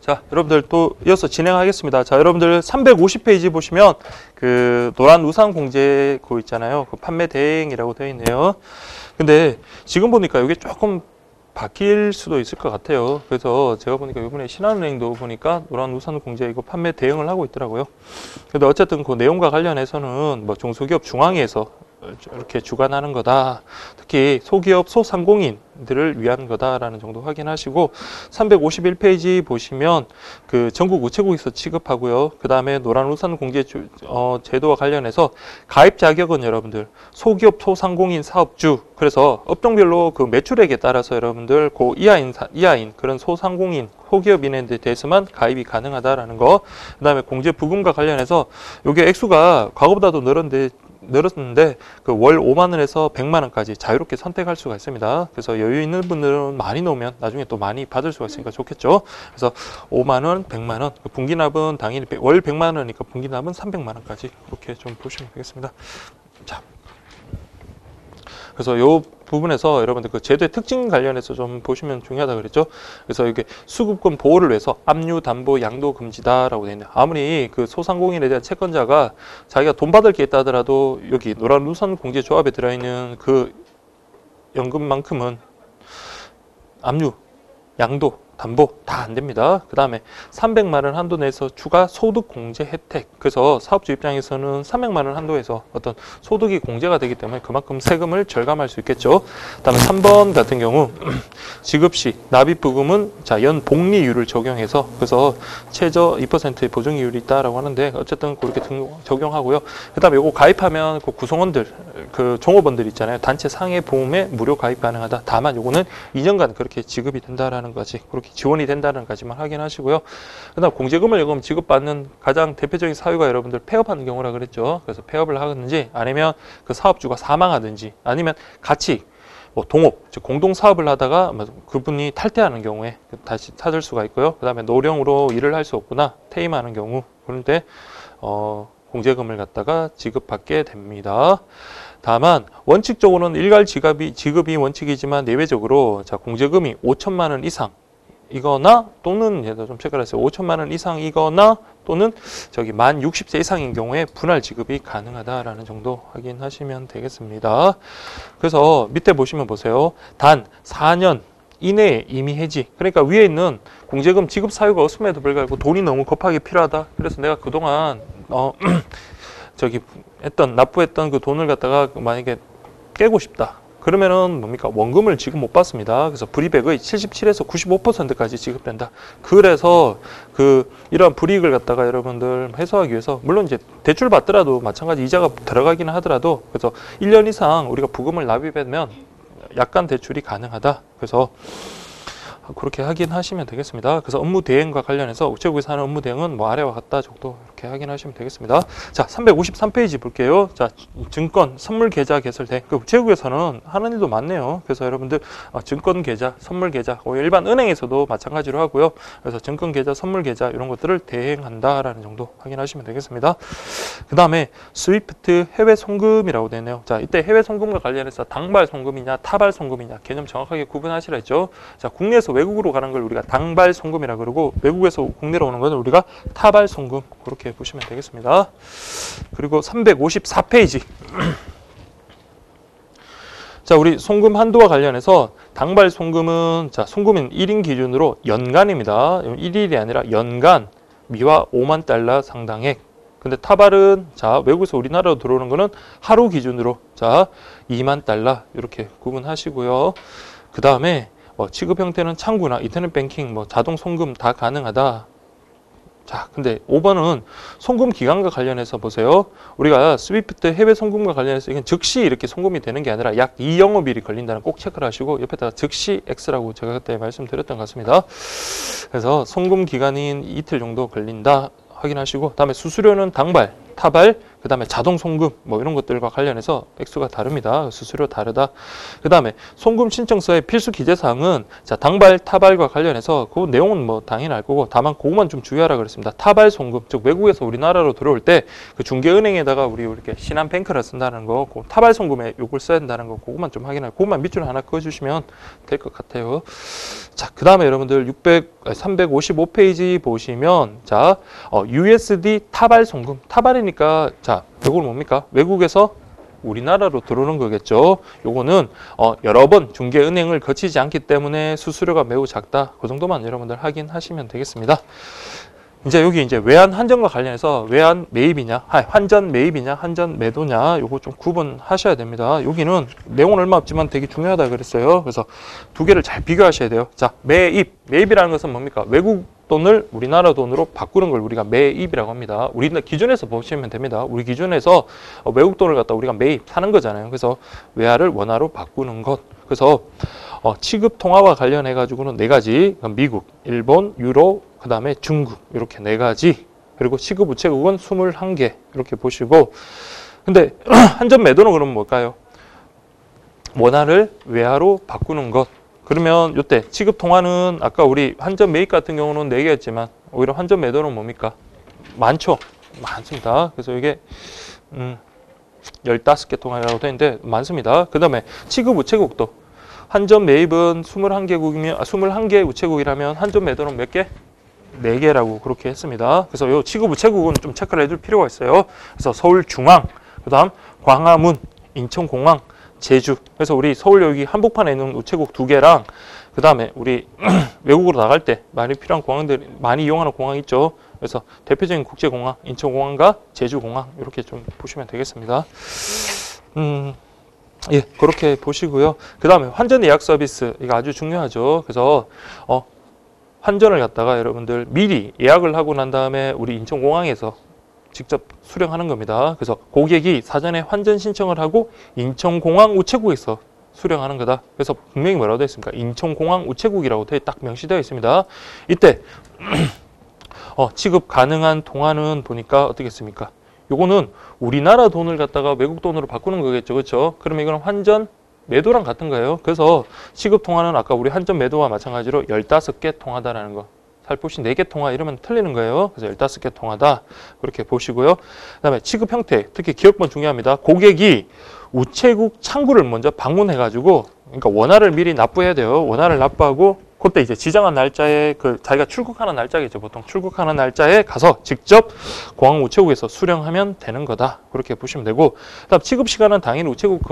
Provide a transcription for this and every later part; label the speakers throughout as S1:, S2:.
S1: 자, 여러분들 또 이어서 진행하겠습니다. 자, 여러분들 350페이지 보시면 그 노란 우산 공제 그 있잖아요. 그 판매 대행이라고 되어 있네요. 근데 지금 보니까 이게 조금 바뀔 수도 있을 것 같아요. 그래서 제가 보니까 이번에 신한은행도 보니까 노란 우산 공제 이거 판매 대행을 하고 있더라고요. 근데 어쨌든 그 내용과 관련해서는 뭐 중소기업 중앙회에서 이렇게 주관하는 거다. 특히 소기업 소상공인들을 위한 거다라는 정도 확인하시고 351페이지 보시면 그 전국 우체국에서 취급하고요. 그 다음에 노란우산 공제 제도와 관련해서 가입 자격은 여러분들 소기업 소상공인 사업주 그래서 업종별로 그 매출액에 따라서 여러분들 그 이하인 그런 소상공인 소기업인에 대해서만 가입이 가능하다라는 거. 그 다음에 공제 부금과 관련해서 이게 액수가 과거보다도 늘었는데 그 월 5만 원에서 100만 원까지 자유롭게 선택할 수가 있습니다. 그래서 여유 있는 분들은 많이 놓으면 나중에 또 많이 받을 수가 있으니까 좋겠죠. 그래서 5만 원, 100만 원, 분기납은 당연히 월 100만 원이니까 분기납은 300만 원까지 그렇게 좀 보시면 되겠습니다. 자, 그래서 요 부분에서 여러분들 그 제도의 특징 관련해서 좀 보시면 중요하다 그랬죠. 그래서 이게 수급권 보호를 위해서 압류, 담보, 양도 금지다라고 되어 있네요. 아무리 그 소상공인에 대한 채권자가 자기가 돈 받을 게 있다 하더라도 여기 노란 우산 공제 조합에 들어있는 그 연금만큼은 압류, 양도, 담보 다 안 됩니다. 그 다음에 300만 원 한도 내에서 추가 소득 공제 혜택. 그래서 사업주 입장에서는 300만 원 한도에서 어떤 소득이 공제가 되기 때문에 그만큼 세금을 절감할 수 있겠죠. 그 다음에 3번 같은 경우 지급 시 납입 부금은 자, 연 복리율을 적용해서 그래서 최저 2%의 보증이율이 있다라고 하는데 어쨌든 그렇게 적용하고요. 그 다음에 요거 가입하면 그 구성원들 그 종업원들 있잖아요. 단체 상해 보험에 무료 가입 가능하다. 다만 요거는 2년간 그렇게 지급이 된다라는 거지. 그렇게 지원이 된다는 것까지만 확인하시고요. 그다음 공제금을 요금 지급받는 가장 대표적인 사유가 여러분들 폐업하는 경우라 그랬죠. 그래서 폐업을 하든지 아니면 그 사업주가 사망하든지 아니면 같이 뭐 동업, 즉 공동 사업을 하다가 그분이 탈퇴하는 경우에 다시 찾을 수가 있고요. 그다음에 노령으로 일을 할 수 없거나 퇴임하는 경우 그런데 공제금을 갖다가 지급받게 됩니다. 다만 원칙적으로는 일괄 지급이 원칙이지만 내외적으로 자 공제금이 5천만 원 이상 이거나 또는 얘도 좀 체크를 했어요. 5천만 원 이상이거나 또는 저기 만 60세 이상인 경우에 분할 지급이 가능하다라는 정도 확인하시면 되겠습니다. 그래서 밑에 보시면 보세요. 단 4년 이내에 이미 해지. 그러니까 위에 있는 공제금 지급 사유가 없음에도 불구하고 돈이 너무 급하게 필요하다. 그래서 내가 그동안 저기 납부했던 그 돈을 갖다가 만약에 깨고 싶다. 그러면은 뭡니까? 원금을 지금 못 받습니다. 그래서 불이백의 77에서 95%까지 지급된다. 그래서 이러한 불이익을 갖다가 여러분들 해소하기 위해서 물론 이제 대출 받더라도 마찬가지 이자가 들어가기는 하더라도 그래서 1년 이상 우리가 부금을 납입하면 약간 대출이 가능하다. 그래서 그렇게 확인하시면 되겠습니다. 그래서 업무 대행과 관련해서 우체국에서 하는 업무 대행은 뭐 아래와 같다 정도 이렇게 확인하시면 되겠습니다. 자, 353페이지 볼게요. 자, 증권 선물 계좌 개설대. 그 우체국에서는 하는 일도 많네요. 그래서 여러분들 증권 계좌, 선물 계좌, 일반 은행에서도 마찬가지로 하고요. 그래서 증권 계좌, 선물 계좌 이런 것들을 대행한다라는 정도 확인하시면 되겠습니다. 그 다음에 스위프트 해외 송금이라고 되네요. 자, 이때 해외 송금과 관련해서 당발 송금이냐, 타발 송금이냐 개념 정확하게 구분하시라 했죠. 자, 국내에서 외국으로 가는 걸 우리가 당발 송금이라 그러고 외국에서 국내로 오는 건 우리가 타발 송금 그렇게 보시면 되겠습니다. 그리고 354페이지 자, 우리 송금 한도와 관련해서 당발 송금은 자, 송금인 1인 기준으로 연간입니다. 1일이 아니라 연간 미화 5만 달러 상당액. 근데 타발은 자, 외국에서 우리나라로 들어오는 거는 하루 기준으로 자, 2만 달러 이렇게 구분하시고요. 그 다음에 취급 형태는 창구나 인터넷 뱅킹, 자동 송금 다 가능하다. 자, 근데 5번은 송금 기간과 관련해서 보세요. 우리가 스위프트 해외 송금과 관련해서 이건 즉시 이렇게 송금이 되는 게 아니라 약 2영업일이 걸린다는 꼭 체크를 하시고 옆에다가 즉시 X라고 제가 그때 말씀드렸던 것 같습니다. 그래서 송금 기간인 이틀 정도 걸린다 확인하시고 다음에 수수료는 당발, 타발, 그 다음에 자동 송금 뭐 이런 것들과 관련해서 액수가 다릅니다. 수수료 다르다. 그 다음에 송금 신청서의 필수 기재사항은 자, 당발, 타발과 관련해서 그 내용은 뭐 당연히 알 거고 다만 그것만 좀 주의하라 그랬습니다. 타발 송금, 즉 외국에서 우리나라로 들어올 때 그 중개은행에다가 우리 이렇게 신한뱅크를 쓴다는 거, 그 타발 송금에 요걸 써야 된다는 거, 그것만 좀 확인하고 그것만 밑줄 하나 그어주시면 될 것 같아요. 자, 그 다음에 여러분들 355페이지 보시면 자, USD 타발 송금, 타발이니까 자, 이건 뭡니까? 외국에서 우리나라로 들어오는 거겠죠. 요거는 여러 번 중개은행을 거치지 않기 때문에 수수료가 매우 작다. 그 정도만 여러분들 확인하시면 되겠습니다. 이제 여기 이제 외환 환전과 관련해서 외환 매입이냐, 환전 매입이냐, 환전 매도냐, 요거 좀 구분하셔야 됩니다. 여기는 내용은 얼마 없지만 되게 중요하다 그랬어요. 그래서 두 개를 잘 비교하셔야 돼요. 자, 매입이라는 것은 뭡니까? 외국 돈을 우리나라 돈으로 바꾸는 걸 우리가 매입이라고 합니다. 우리나라 기준에서 보시면 됩니다. 우리 기준에서 외국 돈을 갖다 우리가 매입 사는 거잖아요. 그래서 외화를 원화로 바꾸는 것. 그래서 취급 통화와 관련해 가지고는 네 가지, 미국, 일본, 유로, 그 다음에 중국 이렇게 네 가지. 그리고 취급 우체국은 21개 이렇게 보시고, 근데 환전 매도는 그럼 뭘까요? 원화를 외화로 바꾸는 것. 그러면 이때 취급 통화는 아까 우리 환전 매입 같은 경우는 4개였지만 오히려 환전 매도는 뭡니까? 많죠. 많습니다. 그래서 이게 15개 통화라고 되어 있는데 많습니다. 그 다음에 취급 우체국도 환전 매입은 21개국이면 21개 우체국이라면 환전 매도는 몇 개? 4개라고 그렇게 했습니다. 그래서 이 취급 우체국은 좀 체크를 해줄 필요가 있어요. 그래서 서울중앙, 그 다음 광화문, 인천공항, 제주. 그래서 우리 서울 여기 한복판에 있는 우체국 2개랑 그 다음에 우리 외국으로 나갈 때 많이 필요한 공항들 많이 이용하는 공항 있죠. 그래서 대표적인 국제공항 인천공항과 제주공항 이렇게 좀 보시면 되겠습니다. 예, 그렇게 보시고요. 그 다음에 환전 예약 서비스 이거 아주 중요하죠. 그래서 환전을 갖다가 여러분들 미리 예약을 하고 난 다음에 우리 인천공항에서 직접 수령하는 겁니다. 그래서 고객이 사전에 환전 신청을 하고 인천공항 우체국에서 수령하는 거다. 그래서 분명히 뭐라고 되어 있습니까? 인천공항 우체국이라고 딱 명시되어 있습니다. 이때 취급 가능한 통화는 보니까 어떻겠습니까? 요거는 우리나라 돈을 갖다가 외국 돈으로 바꾸는 거겠죠. 그렇죠? 그러면 이거는 환전 매도랑 같은 거예요. 그래서 취급 통화는 아까 우리 환전 매도와 마찬가지로 15개 통화다라는 거. 살포시 4개 통화 이러면 틀리는 거예요. 그래서 15개 통화다. 그렇게 보시고요. 그 다음에 취급 형태, 특히 기억번 중요합니다. 고객이 우체국 창구를 먼저 방문해가지고, 그러니까 원화를 미리 납부해야 돼요. 원화를 납부하고, 그때 이제 지정한 날짜에 자기가 출국하는 날짜겠죠. 보통 출국하는 날짜에 가서 직접 공항 우체국에서 수령하면 되는 거다. 그렇게 보시면 되고, 그다음 취급 시간은 당연히 우체국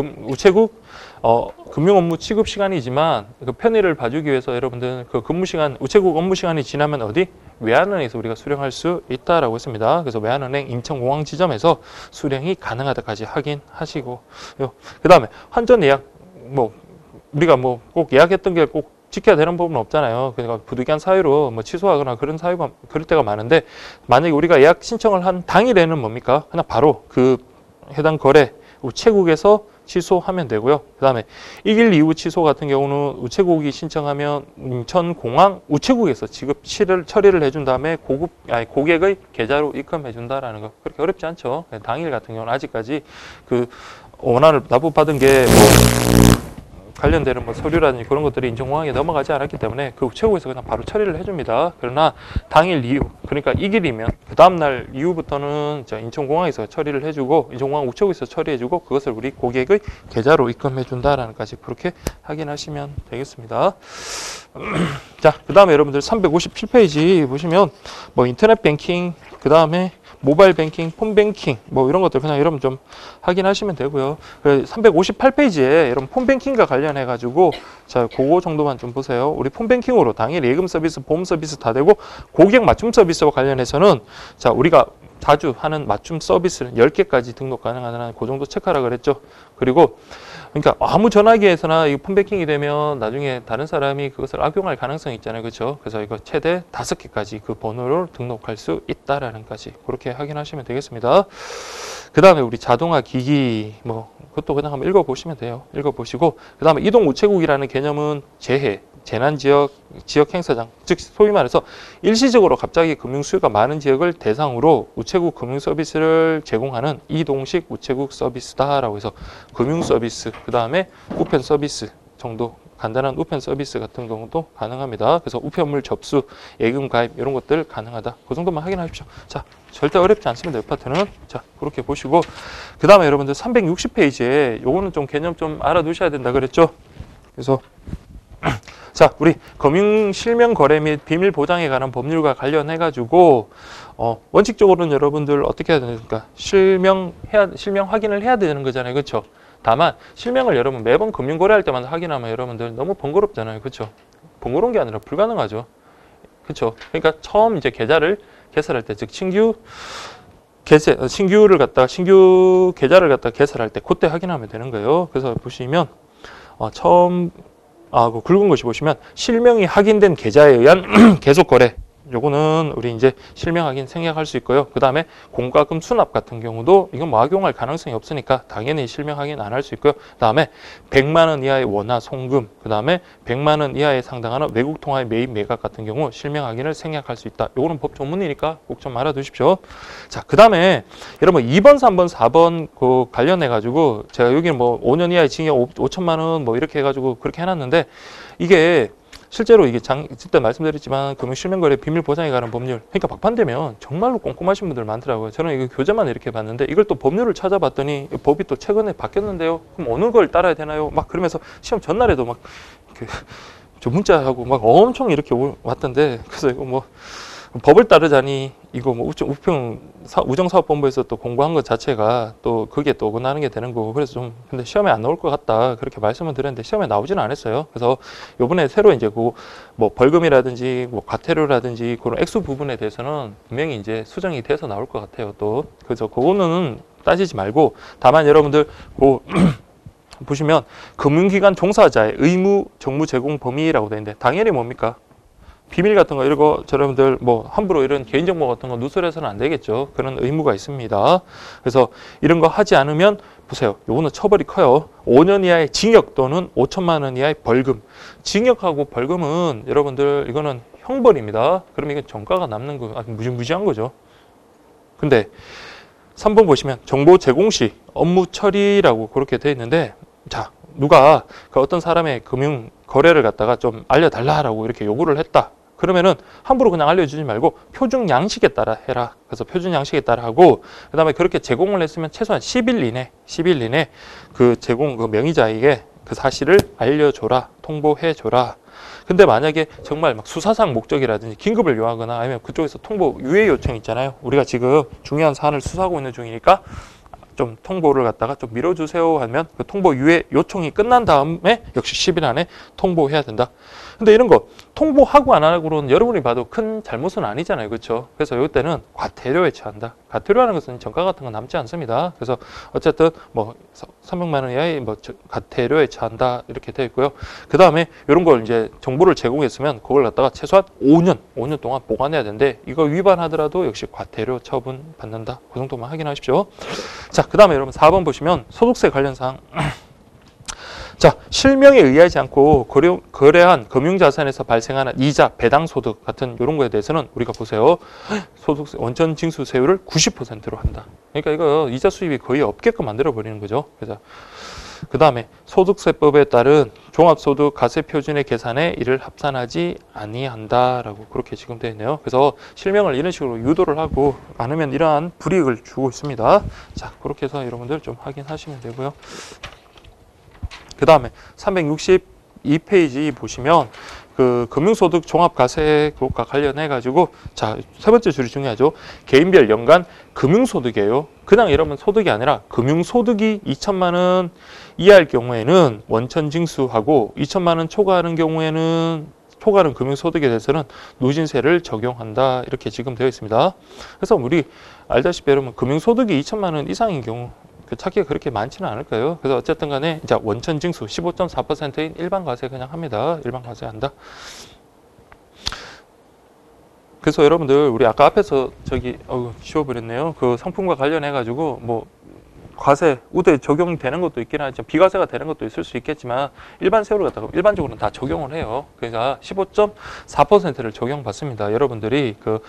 S1: 금융 업무 취급 시간이지만 그 편의를 봐주기 위해서 여러분들 그 근무 시간 우체국 업무 시간이 지나면 어디 외환은행에서 우리가 수령할 수 있다라고 했습니다. 그래서 외환은행 인천공항 지점에서 수령이 가능하다까지 확인하시고, 그다음에 환전 예약 우리가 꼭 예약했던 게 꼭 지켜야 되는 부분은 없잖아요. 그러니까 부득이한 사유로 취소하거나 그런 사유가 그럴 때가 많은데, 만약에 우리가 예약 신청을 한 당일에는 뭡니까? 그냥 바로 그 해당 거래 우체국에서 취소하면 되고요. 그 다음에 1일 이후 취소 같은 경우는 우체국이 신청하면 인천공항 우체국에서 지급 처리를 해준 다음에 고객의 계좌로 입금해 준다라는 거. 그렇게 어렵지 않죠. 당일 같은 경우는 아직까지 그 원화를 납부받은 게 관련되는 서류라든지 그런 것들이 인천공항에 넘어가지 않았기 때문에 그 우체국에서 그냥 바로 처리를 해줍니다. 그러나 당일 이후, 그러니까 이 길이면 그 다음날 이후부터는 인천공항에서 처리를 해주고 인천공항 우체국에서 처리해주고 그것을 우리 고객의 계좌로 입금해준다라는 까지 그렇게 확인하시면 되겠습니다. 자, 그 다음에 여러분들 357페이지 보시면 인터넷 뱅킹, 그 다음에 모바일 뱅킹, 폰 뱅킹 이런 것들 그냥 여러분 좀 확인하시면 되고요. 358페이지에 여러분 폰 뱅킹과 관련해 가지고 자, 그거 정도만 좀 보세요. 우리 폰 뱅킹으로 당일 예금 서비스, 보험 서비스 다 되고 고객 맞춤 서비스와 관련해서는 자, 우리가 자주 하는 맞춤 서비스는 10개까지 등록 가능하다는 그 정도 체크하라 그랬죠. 그리고 그러니까 아무 전화기에서나 이 폰뱅킹이 되면 나중에 다른 사람이 그것을 악용할 가능성이 있잖아요. 그렇죠? 그래서 이거 최대 5개까지 그 번호를 등록할 수 있다라는 까지 그렇게 확인하시면 되겠습니다. 그 다음에 우리 자동화 기기 그것도 그냥 한번 읽어보시면 돼요. 읽어보시고 그 다음에 이동 우체국이라는 개념은 재해 재난지역 지역 행사장, 즉 소위 말해서 일시적으로 갑자기 금융 수요가 많은 지역을 대상으로 우체국 금융 서비스를 제공하는 이동식 우체국 서비스다라고 해서 금융 서비스, 그 다음에 우편 서비스 정도, 간단한 우편 서비스 같은 경우도 가능합니다. 그래서 우편물 접수, 예금 가입 이런 것들 가능하다. 그 정도만 확인하십시오. 자, 절대 어렵지 않습니다. 이 파트는. 자, 그렇게 보시고 그 다음에 여러분들 360페이지에 요거는 좀 개념 좀 알아두셔야 된다 그랬죠. 그래서 자, 우리 금융 실명 거래 및 비밀 보장에 관한 법률과 관련해 가지고 원칙적으로는 여러분들 어떻게 해야 됩니까? 실명 확인을 해야 되는 거잖아요. 그렇죠? 다만 실명을 여러분 매번 금융 거래할 때마다 확인하면 여러분들 너무 번거롭잖아요. 그렇죠? 번거로운 게 아니라 불가능하죠. 그렇죠? 그러니까 처음 이제 계좌를 개설할 때, 즉 신규 계좌를 갖다가 개설할 때 그때 확인하면 되는 거예요. 그래서 보시면 처음 그 굵은 것이 보시면 실명이 확인된 계좌에 의한 계속 거래. 요거는 우리 이제 실명 확인 생략할 수 있고요. 그 다음에 공과금 수납 같은 경우도 이건 뭐 악용할 가능성이 없으니까 당연히 실명 확인 안 할 수 있고요. 그 다음에 100만 원 이하의 원화 송금, 그 다음에 100만 원 이하에 상당하는 외국 통화의 매입 매각 같은 경우 실명 확인을 생략할 수 있다. 요거는 법 조문이니까 꼭 좀 알아두십시오. 자, 그 다음에 여러분 2번, 3번, 4번 그 관련해 가지고 제가 여기는 뭐 5년 이하의 징역 5천만 원 뭐 이렇게 해가지고 그렇게 해놨는데 이게 실제로 이게 그때 말씀드렸지만 금융실명거래 비밀 보장에 관한 법률, 그러니까 막판되면 정말로 꼼꼼하신 분들 많더라고요. 저는 이거 교재만 이렇게 봤는데 이걸 또 법률을 찾아봤더니 법이 또 최근에 바뀌었는데요. 그럼 어느 걸 따라야 되나요? 막 그러면서 시험 전날에도 막 저 문자하고 막 엄청 이렇게 왔던데, 그래서 이거 뭐 법을 따르자니 이거 뭐 우정사업본부에서 또 공부한 것 자체가 또 그게 또 어긋나는 게 되는 거고, 그래서 좀 근데 시험에 안 나올 것 같다 그렇게 말씀을 드렸는데 시험에 나오지는 않았어요. 그래서 요번에 새로 이제 그 뭐 벌금이라든지 뭐 과태료라든지 그런 액수 부분에 대해서는 분명히 이제 수정이 돼서 나올 것 같아요. 또 그래서 그거는 따지지 말고, 다만 여러분들 그 보시면 금융기관 종사자의 의무 정무 제공 범위라고 되어 있는데 당연히 뭡니까? 비밀 같은 거 이런 거 여러분들 뭐 함부로 이런 개인정보 같은 거 누설해서는 안 되겠죠. 그런 의무가 있습니다. 그래서 이런 거 하지 않으면 보세요. 요거는 처벌이 커요. 5년 이하의 징역 또는 5천만 원 이하의 벌금. 징역하고 벌금은 여러분들 이거는 형벌입니다. 그럼 이건 정가가 남는 거 무지무지한 거죠. 근데 3번 보시면 정보 제공 시 업무 처리라고 그렇게 되어 있는데, 자, 누가 그 어떤 사람의 금융 거래를 갖다가 좀 알려달라라고 이렇게 요구를 했다. 그러면은 함부로 그냥 알려주지 말고 표준 양식에 따라 해라. 그래서 표준 양식에 따라 하고, 그 다음에 그렇게 제공을 했으면 최소한 10일 이내 그 제공 그 명의자에게 그 사실을 알려줘라, 통보해줘라. 근데 만약에 정말 막 수사상 목적이라든지 긴급을 요하거나 아니면 그쪽에서 통보 유예 요청 있잖아요. 우리가 지금 중요한 사안을 수사하고 있는 중이니까 좀 통보를 갖다가 좀 밀어주세요 하면 그 통보 유예 요청이 끝난 다음에 역시 10일 안에 통보해야 된다. 근데 이런 거 통보하고 안 하고는 여러분이 봐도 큰 잘못은 아니잖아요. 그렇죠? 그래서 이때는 과태료에 처한다. 과태료라는 것은 정가 같은 건 남지 않습니다. 그래서 어쨌든 뭐 300만 원 이하의 뭐 과태료에 처한다 이렇게 되어 있고요. 그 다음에 이런 걸 이제 정보를 제공했으면 그걸 갖다가 최소한 5년 동안 보관해야 되는데 이거 위반하더라도 역시 과태료 처분 받는다. 그 정도만 확인하십시오. 자, 그 다음에 여러분 4번 보시면 소득세 관련 사항. 자, 실명에 의하지 않고 거래한 금융자산에서 발생하는 이자, 배당소득 같은 이런 거에 대해서는 우리가 보세요. 소득세 원천 징수세율을 90%로 한다. 그러니까 이거 이자 수입이 거의 없게끔 만들어버리는 거죠. 그래서 그 다음에 소득세법에 따른 종합소득 가세표준의 계산에 이를 합산하지 아니한다라고 그렇게 지금 되어 있네요. 그래서 실명을 이런 식으로 유도를 하고 않으면 이러한 불이익을 주고 있습니다. 자, 그렇게 해서 여러분들 좀 확인하시면 되고요. 그 다음에 362페이지 보시면 그 금융소득 종합과세 그것과 관련해 가지고, 자, 세 번째 줄이 중요하죠. 개인별 연간 금융소득이에요. 그냥 이러면 소득이 아니라 금융소득이 2천만 원 이하일 경우에는 원천징수하고 2천만 원 초과하는 경우에는 초과하는 금융소득에 대해서는 누진세를 적용한다. 이렇게 지금 되어 있습니다. 그래서 우리 알다시피 여러분 금융소득이 2천만 원 이상인 경우 찾기가 그렇게 많지는 않을 거예요. 그래서 어쨌든 간에 이제 원천 징수 15.4%인 일반 과세 그냥 합니다. 일반 과세 한다. 그래서 여러분들 우리 아까 앞에서 저기 지워버렸네요. 그 상품과 관련해 가지고 뭐 과세, 우대 적용되는 것도 있긴 하지만 비과세가 되는 것도 있을 수 있겠지만 일반 세율을 갖다가 일반적으로는 다 적용을 해요. 그러니까 15.4%를 적용받습니다. 여러분들이 그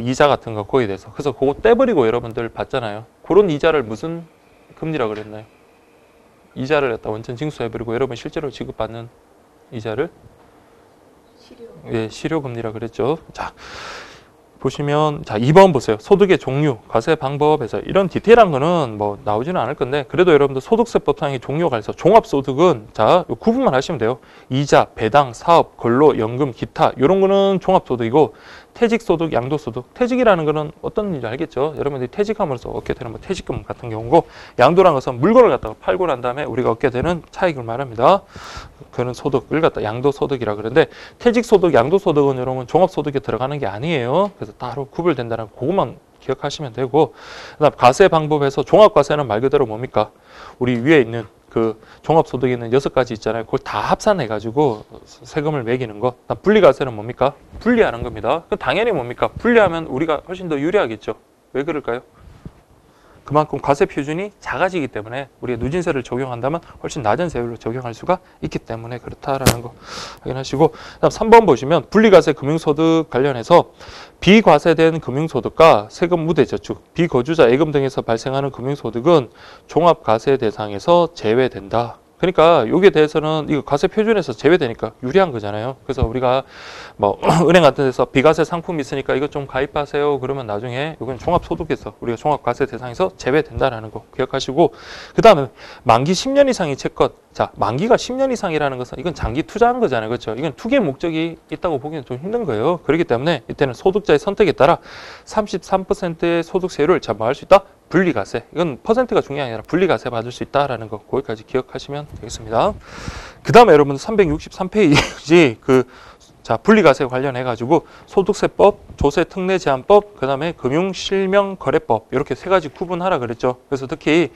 S1: 이자 같은 거 거기에 대해서. 그래서 그거 떼버리고 여러분들 받잖아요. 그런 이자를 무슨 금리라 그랬나요? 이자를 갖다 원천 징수해버리고 여러분 실제로 지급받는 이자를 예, 실효금리라 그랬죠. 자, 보시면 자 2번 보세요. 소득의 종류, 과세 방법에서 이런 디테일한 거는 뭐 나오지는 않을 건데 그래도 여러분들 소득세법상의 종류가 있어. 종합소득은 자 구분만 하시면 돼요. 이자, 배당, 사업, 근로, 연금, 기타 이런 거는 종합소득이고 퇴직소득, 양도소득. 퇴직이라는 거는 어떤 일인지 알겠죠? 여러분들이 퇴직함으로써 얻게 되는 뭐 퇴직금 같은 경우고 양도라는 것은 물건을 갖다가 팔고 난 다음에 우리가 얻게 되는 차익을 말합니다. 그런 소득을 갖다 양도소득이라 그러는데 퇴직소득, 양도소득은 여러분 종합소득에 들어가는 게 아니에요. 그래서 따로 구별된다는 그것만 기억하시면 되고 그다음 과세 방법에서 종합과세는 말 그대로 뭡니까? 우리 위에 있는 그 종합소득에 있는 6가지 있잖아요. 그걸 다 합산해가지고 세금을 매기는 거. 분리과세는 뭡니까? 분리하는 겁니다. 당연히 뭡니까? 분리하면 우리가 훨씬 더 유리하겠죠. 왜 그럴까요? 그만큼 과세 표준이 작아지기 때문에 우리가 누진세를 적용한다면 훨씬 낮은 세율로 적용할 수가 있기 때문에 그렇다라는 거 확인하시고 그다음 3번 보시면 분리과세 금융소득 관련해서 비과세된 금융소득과 세금 무대 저축, 비거주자 예금 등에서 발생하는 금융소득은 종합과세 대상에서 제외된다. 그러니까 여기에 대해서는 이거 과세 표준에서 제외되니까 유리한 거잖아요. 그래서 우리가 뭐 은행 같은 데서 비과세 상품 있으니까 이것 좀 가입하세요. 그러면 나중에 이건 종합소득에서 우리가 종합과세 대상에서 제외된다라는 거 기억하시고 그 다음에 만기 10년 이상의 채권. 자, 만기가 10년 이상이라는 것은 이건 장기 투자한 거잖아요. 그렇죠? 이건 투기의 목적이 있다고 보기는 좀 힘든 거예요. 그렇기 때문에 이때는 소득자의 선택에 따라 33%의 소득세율을 잡아할 수 있다. 분리과세. 이건 퍼센트가 중요한 게 아니라 분리과세 받을 수 있다라는 거 거기까지 기억하시면 되겠습니다. 그 다음에 여러분 363페이지 자, 분리과세 관련해 가지고 소득세법, 조세특례제한법, 그다음에 금융실명거래법 이렇게 3가지 구분하라 그랬죠. 그래서 특히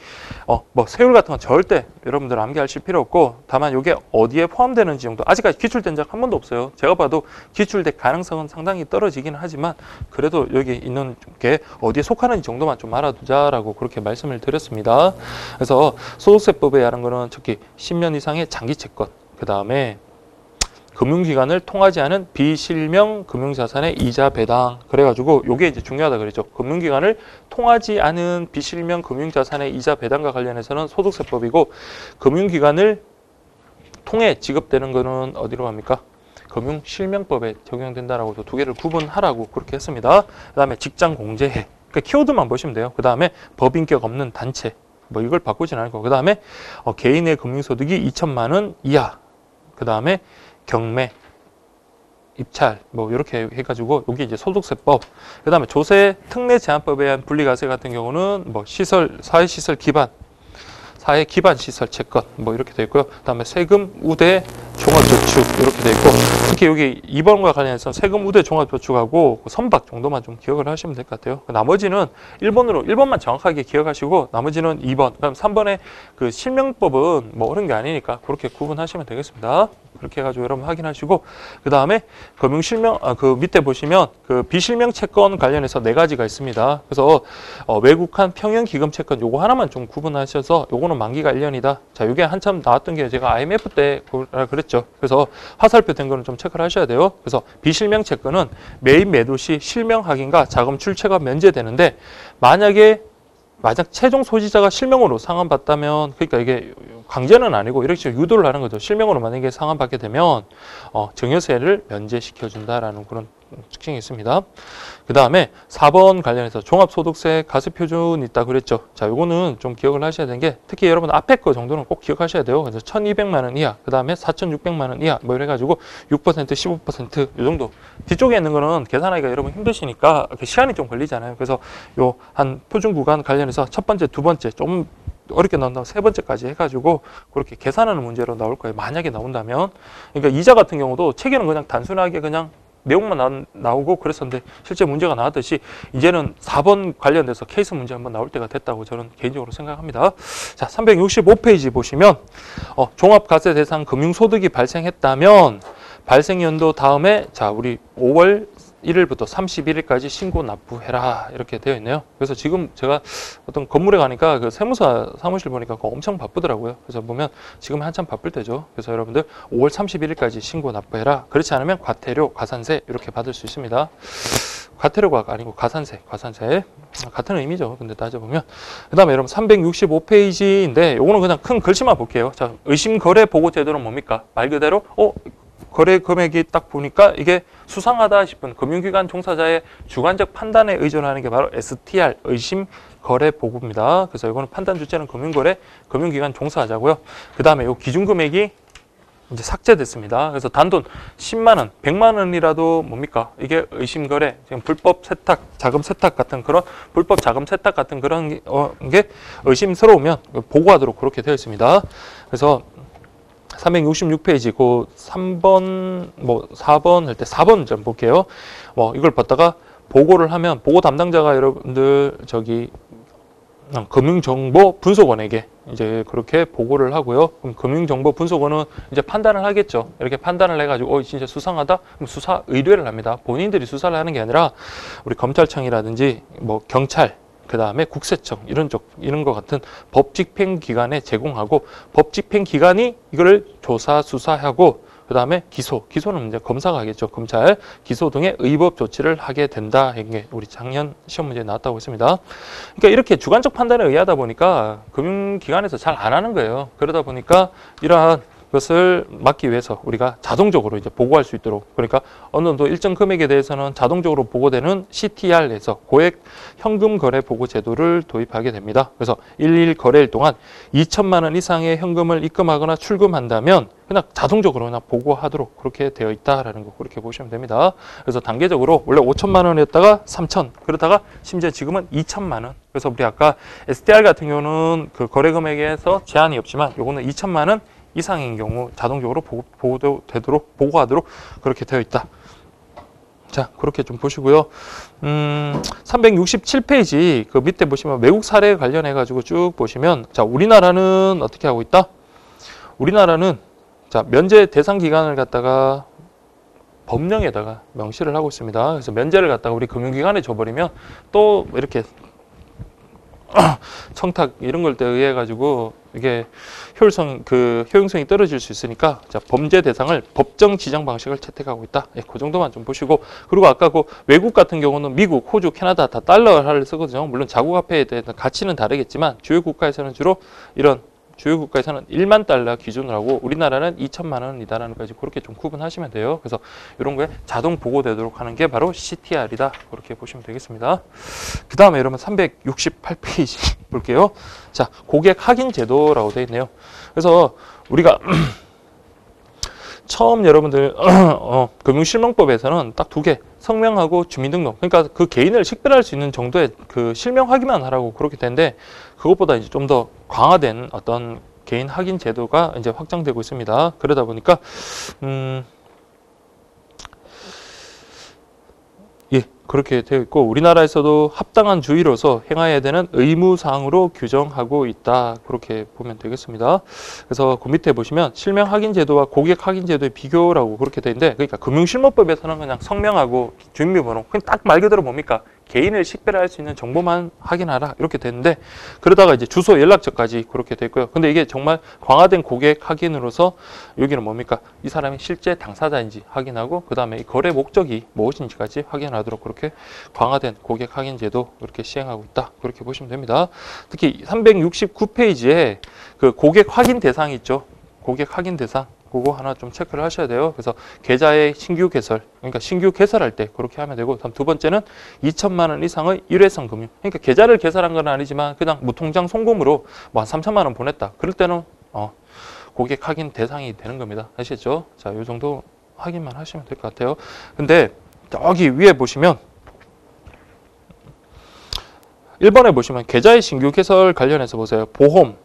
S1: 뭐 세율 같은 건 절대 여러분들 암기하실 필요 없고 다만 이게 어디에 포함되는지 정도 아직까지 기출된 적 한 번도 없어요. 제가 봐도 기출될 가능성은 상당히 떨어지긴 하지만 그래도 여기 있는 게 어디에 속하는지 정도만 좀 알아두자라고 그렇게 말씀을 드렸습니다. 그래서 소득세법에 하는 거는 특히 10년 이상의 장기 채권, 그다음에 금융기관을 통하지 않은 비실명 금융자산의 이자 배당. 그래가지고 요게 이제 중요하다 그랬죠. 금융기관을 통하지 않은 비실명 금융자산의 이자 배당과 관련해서는 소득세법이고 금융기관을 통해 지급되는 거는 어디로 갑니까? 금융실명법에 적용된다라고 2개를 구분하라고 그렇게 했습니다. 그 다음에 직장공제해. 그러니까 키워드만 보시면 돼요. 그 다음에 법인격 없는 단체. 뭐 이걸 바꾸진 않고. 그 다음에 개인의 금융소득이 2천만 원 이하. 그 다음에 경매, 입찰 뭐 이렇게 해가지고 여기 이제 소득세법, 그다음에 조세 특례 제한법에 의한 분리과세 같은 경우는 뭐 시설, 사회시설 기반, 사회 기반 시설 채권 뭐 이렇게 돼 있고요. 그다음에 세금 우대 종합저축 이렇게 돼 있고 특히 여기 2번과 관련해서 세금 우대 종합저축하고 선박 정도만 좀 기억을 하시면 될 것 같아요. 나머지는 1번만 정확하게 기억하시고 나머지는 2번, 그다음 3번의 그 실명법은 뭐 어려운 게 아니니까 그렇게 구분하시면 되겠습니다. 그렇게 해가지고 여러분 확인하시고 그 다음에 금융실명 그 밑에 보시면 그 비실명 채권 관련해서 4가지가 있습니다. 그래서 외국한 평형기금 채권 요거 하나만 좀 구분하셔서 요거는 만기가 1년이다. 자, 요게 한참 나왔던 게 제가 IMF 때 그랬죠. 그래서 화살표 된 거는 좀 체크를 하셔야 돼요. 그래서 비실명 채권은 매입 매도 시 실명 확인과 자금 출처가 면제되는데 만약 최종 소지자가 실명으로 상환받다면, 그러니까 이게 강제는 아니고 이렇게 유도를 하는 거죠. 실명으로 만약에 상환받게 되면 증여세를 면제시켜준다라는 그런 특징이 있습니다. 그 다음에 4번 관련해서 종합소득세 과세표준이 있다 그랬죠. 자, 요거는 좀 기억을 하셔야 되는 게 특히 여러분 앞에 거 정도는 꼭 기억하셔야 돼요. 그래서 1,200만 원 이하, 그 다음에 4,600만 원 이하 뭐 이래가지고 6%, 15% 요 정도. 뒤쪽에 있는 거는 계산하기가 여러분 힘드시니까 시간이 좀 걸리잖아요. 그래서 요 한 표준 구간 관련해서 첫 번째, 두 번째 좀 어렵게 나온다고 3번째까지 해가지고 그렇게 계산하는 문제로 나올 거예요. 만약에 나온다면. 그러니까 이자 같은 경우도 책에는 그냥 단순하게 그냥 내용만 나오고 그랬었는데 실제 문제가 나왔듯이 이제는 4번 관련돼서 케이스 문제 한번 나올 때가 됐다고 저는 개인적으로 생각합니다. 자, 365페이지 보시면 종합과세 대상 금융소득이 발생했다면 발생연도 다음에 자 우리 5월 1일부터 31일까지 신고 납부해라 이렇게 되어 있네요. 그래서 지금 제가 어떤 건물에 가니까 그 세무사 사무실 보니까 엄청 바쁘더라고요. 그래서 보면 지금 한참 바쁠 때죠. 그래서 여러분들 5월 31일까지 신고 납부해라. 그렇지 않으면 과태료, 가산세 이렇게 받을 수 있습니다. 과태료가 아니고 가산세 같은 의미죠. 근데 따져보면 그 다음에 여러분 365페이지인데 요거는 그냥 큰 글씨만 볼게요. 자, 의심거래 보고 제도는 뭡니까? 말 그대로 거래 금액이 딱 보니까 이게 수상하다 싶은 금융기관 종사자의 주관적 판단에 의존하는 게 바로 STR, 의심 거래 보고입니다. 그래서 이거는 판단 주체는 금융거래, 금융기관 종사자고요. 그 다음에 요 기준 금액이 이제 삭제됐습니다. 그래서 단돈 10만 원, 100만 원이라도 뭡니까? 이게 의심 거래, 지금 불법 세탁, 자금 세탁 같은 그런 불법 자금 세탁 같은 그런 게 의심스러우면 보고하도록 그렇게 되어 있습니다. 그래서 366페이지 그 3번 4번 할 때 4번 좀 볼게요. 이걸 봤다가 보고를 하면 보고 담당자가 여러분들 금융정보분석원에게 이제 그렇게 보고를 하고요. 그럼 금융정보분석원은 이제 판단을 하겠죠. 이렇게 판단을 해가지고 진짜 수상하다? 그럼 수사 의뢰를 합니다. 본인들이 수사를 하는 게 아니라 우리 검찰청이라든지 경찰, 그 다음에 국세청 이런 것 같은 법집행기관에 제공하고 법집행기관이 이거를 조사 수사하고 그 다음에 기소는 이제 검사가 하겠죠. 검찰, 기소 등의 의법 조치를 하게 된다. 이게 우리 작년 시험 문제에 나왔다고 했습니다. 그러니까 이렇게 주관적 판단에 의하다 보니까 금융기관에서 잘 안 하는 거예요. 그러다 보니까 이러한 것을 막기 위해서 우리가 자동적으로 이제 보고할 수 있도록, 그러니까 어느 정도 일정 금액에 대해서는 자동적으로 보고되는 CTR에서 고액 현금 거래 보고 제도를 도입하게 됩니다. 그래서 1일 거래일 동안 2천만 원 이상의 현금을 입금하거나 출금한다면 그냥 자동적으로 그냥 보고하도록 그렇게 되어 있다라는 거 그렇게 보시면 됩니다. 그래서 단계적으로 원래 5천만 원이었다가 3천, 그러다가 심지어 지금은 2천만 원. 그래서 우리 아까 STR 같은 경우는 그 거래 금액에서 제한이 없지만 요거는 2천만 원 이상인 경우 자동적으로 보고하도록 그렇게 되어 있다. 자, 그렇게 좀 보시고요. 367페이지 그 밑에 보시면 외국 사례 관련해 가지고 쭉 보시면, 자, 우리나라는 어떻게 하고 있다? 우리나라는 자, 면제 대상 기간을 갖다가 법령에다가 명시를 하고 있습니다. 그래서 면제를 갖다가 우리 금융기관에 줘버리면 또 이렇게 청탁 이런 걸때 의해 가지고 이게 효용성이 떨어질 수 있으니까, 자, 범죄 대상을 법정 지정 방식을 채택하고 있다. 그 정도만 좀 보시고, 그리고 아까 그 외국 같은 경우는 미국, 호주, 캐나다 다 달러를 쓰거든요. 물론 자국 화폐에 대한 가치는 다르겠지만 주요 국가에서는 주로 이런 주요 국가에서는 1만 달러 기준으로 하고 우리나라는 2천만 원이다라는 까지 그렇게 좀 구분하시면 돼요. 그래서 이런 거에 자동 보고되도록 하는 게 바로 CTR이다. 그렇게 보시면 되겠습니다. 그 다음에 여러분 368페이지 볼게요. 자, 고객 확인 제도라고 되어 있네요. 그래서 우리가 처음 여러분들 금융실명법에서는 딱 두 개, 성명하고 주민등록, 그러니까 그 개인을 식별할 수 있는 정도의 그 실명 확인만 하라고 그렇게 되는데, 그것보다 이제 좀 더 강화된 어떤 개인 확인 제도가 이제 확장되고 있습니다. 그러다 보니까 그렇게 되어 있고, 우리나라에서도 합당한 주의로서 행해야 되는 의무사항으로 규정하고 있다. 그렇게 보면 되겠습니다. 그래서 그 밑에 보시면 실명 확인 제도와 고객 확인 제도의 비교라고 그렇게 되어 있는데, 그러니까 금융실무법에서는 그냥 성명하고 주민번호, 그냥 딱 말 그대로 뭡니까? 개인을 식별할 수 있는 정보만 확인하라. 이렇게 되는데, 그러다가 이제 주소 연락처까지 그렇게 돼 있고요. 근데 이게 정말 강화된 고객 확인으로서 여기는 뭡니까? 이 사람이 실제 당사자인지 확인하고, 그 다음에 이 거래 목적이 무엇인지까지 확인하도록 그렇게 강화된 고객 확인 제도 이렇게 시행하고 있다. 그렇게 보시면 됩니다. 특히 369페이지에 그 고객 확인 대상이 있죠. 고객 확인 대상. 그거 하나 좀 체크를 하셔야 돼요. 그래서 계좌의 신규 개설, 그러니까 신규 개설할 때 그렇게 하면 되고, 다음 두 번째는 2천만 원 이상의 일회성 금융. 그러니까 계좌를 개설한 건 아니지만 그냥 무통장 송금으로 한 3천만 원 보냈다. 그럴 때는 고객 확인 대상이 되는 겁니다. 아시겠죠? 자, 이 정도 확인만 하시면 될 것 같아요. 근데 저기 위에 보시면 1번에 보시면 계좌의 신규 개설 관련해서 보세요. 보험.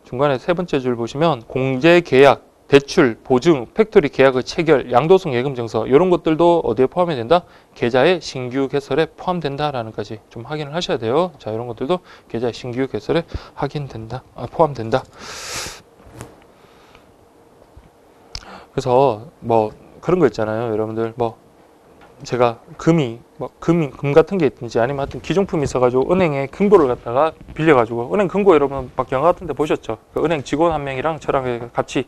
S1: 중간에 세 번째 줄 보시면 공제 계약, 대출, 보증, 팩토리 계약의 체결, 양도성 예금 증서 이런 것들도 어디에 포함이 된다? 계좌의 신규 개설에 포함된다라는 까지 좀 확인을 하셔야 돼요. 자, 이런 것들도 계좌의 신규 개설에 포함된다. 그래서 그런 거 있잖아요. 여러분들 제가 금 같은 게 있든지 아니면 하여튼 기종품이 있어가지고 은행에 금고를 갖다가 빌려가지고 은행 금고 여러분 막 영화 같은 데 보셨죠? 그 은행 직원 한 명이랑 저랑 같이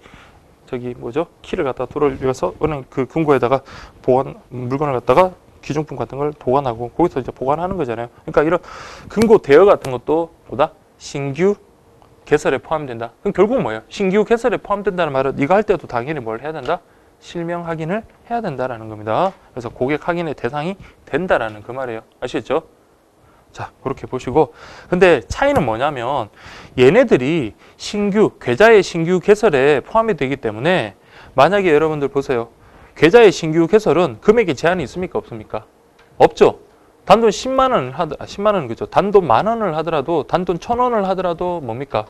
S1: 저기 뭐죠? 키를 갖다 돌려서 은행 그 금고에다가 물건을 갖다가 기종품 같은 걸 보관하고 거기서 이제 보관하는 거잖아요. 그러니까 이런 금고 대여 같은 것도 보다 신규 개설에 포함된다. 그럼 결국 뭐예요? 신규 개설에 포함된다는 말은 이거 할 때도 당연히 뭘 해야 된다? 실명 확인을 해야 된다라는 겁니다. 그래서 고객 확인의 대상이 된다라는 그 말이에요. 아시겠죠? 자, 그렇게 보시고. 근데 차이는 뭐냐면 얘네들이 계좌의 신규 개설에 포함이 되기 때문에 만약에 여러분들 보세요. 계좌의 신규 개설은 금액에 제한이 있습니까? 없습니까? 없죠. 단돈 10만 원 그죠? 단돈 10,000원을 하더라도 단돈 1,000원을 하더라도 뭡니까?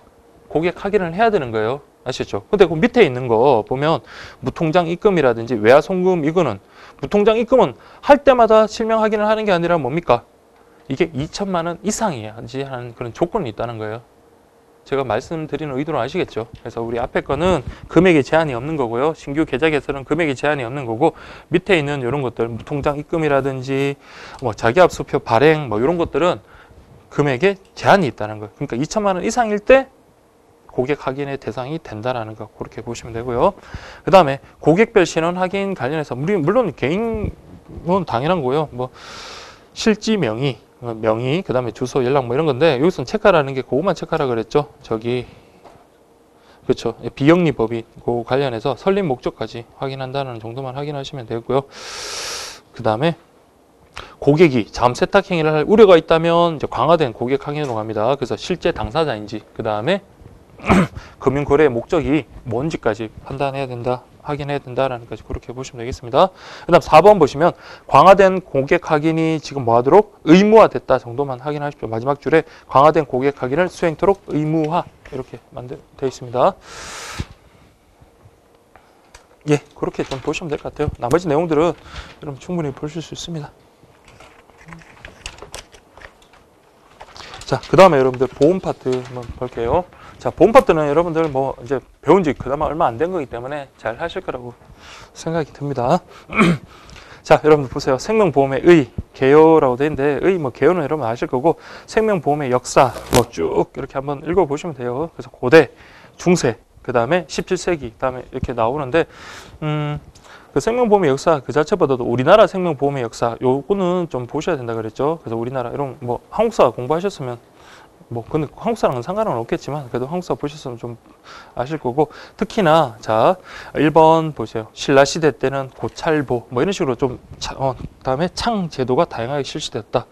S1: 고객 확인을 해야 되는 거예요. 아시죠? 근데 그 밑에 있는 거 보면 무통장 입금이라든지 외화 송금 이거는 무통장 입금은 할 때마다 실명 확인을 하는 게 아니라 뭡니까? 이게 2천만 원 이상이야지 하는 그런 조건이 있다는 거예요. 제가 말씀드리는 의도는 아시겠죠? 그래서 우리 앞에 거는 금액에 제한이 없는 거고요. 신규 계좌 개설은 금액에 제한이 없는 거고 밑에 있는 이런 것들 무통장 입금이라든지 뭐 자기압수표 발행 뭐 이런 것들은 금액에 제한이 있다는 거예요. 그러니까 2천만 원 이상일 때 고객 확인의 대상이 된다라는 거 그렇게 보시면 되고요. 그 다음에 고객별 신원 확인 관련해서 물론 개인은 당연한 거고요. 뭐 실지 명의, 그 다음에 주소, 연락 뭐 이런 건데 여기서는 체크하라는 게 그것만 체크하라 그랬죠. 저기 그렇죠. 비영리 법인 그 관련해서 설립 목적까지 확인한다는 정도만 확인하시면 되고요. 그 다음에 고객이 자음 세탁 행위를 할 우려가 있다면 이제 강화된 고객 확인으로 갑니다. 그래서 실제 당사자인지 그 다음에 금융거래의 목적이 뭔지까지 판단해야 된다, 확인해야 된다라는 것까지 그렇게 보시면 되겠습니다. 그 다음 4번 보시면 강화된 고객 확인이 지금 뭐하도록 의무화됐다 정도만 확인하십시오. 마지막 줄에 강화된 고객 확인을 수행토록 의무화 이렇게 되어 있습니다. 예, 그렇게 좀 보시면 될 것 같아요. 나머지 내용들은 여러분 충분히 보실 수 있습니다. 자, 그 다음에 여러분들 보험 파트 한번 볼게요. 자, 보험 파트는 여러분들 뭐 이제 배운 지 그나마 얼마 안 된 거기 때문에 잘 하실 거라고 생각이 듭니다. 자, 여러분들 보세요. 생명보험의 의, 개요라고 되어 있는데 뭐 개요는 여러분 아실 거고 생명보험의 역사 뭐 쭉 이렇게 한번 읽어보시면 돼요. 그래서 고대, 중세, 그 다음에 17세기, 그 다음에 이렇게 나오는데 그 생명보험의 역사 그 자체보다도 우리나라 생명보험의 역사 요거는 좀 보셔야 된다 그랬죠. 그래서 우리나라 이런 뭐 한국사 공부하셨으면 뭐 근데 한국사랑은 상관은 없겠지만 그래도 한국사 보셨으면 좀 아실 거고 특히나 자 1번 보세요. 신라시대 때는 고찰보 뭐 이런 식으로 좀 다음에 창 제도가 다양하게 실시됐다.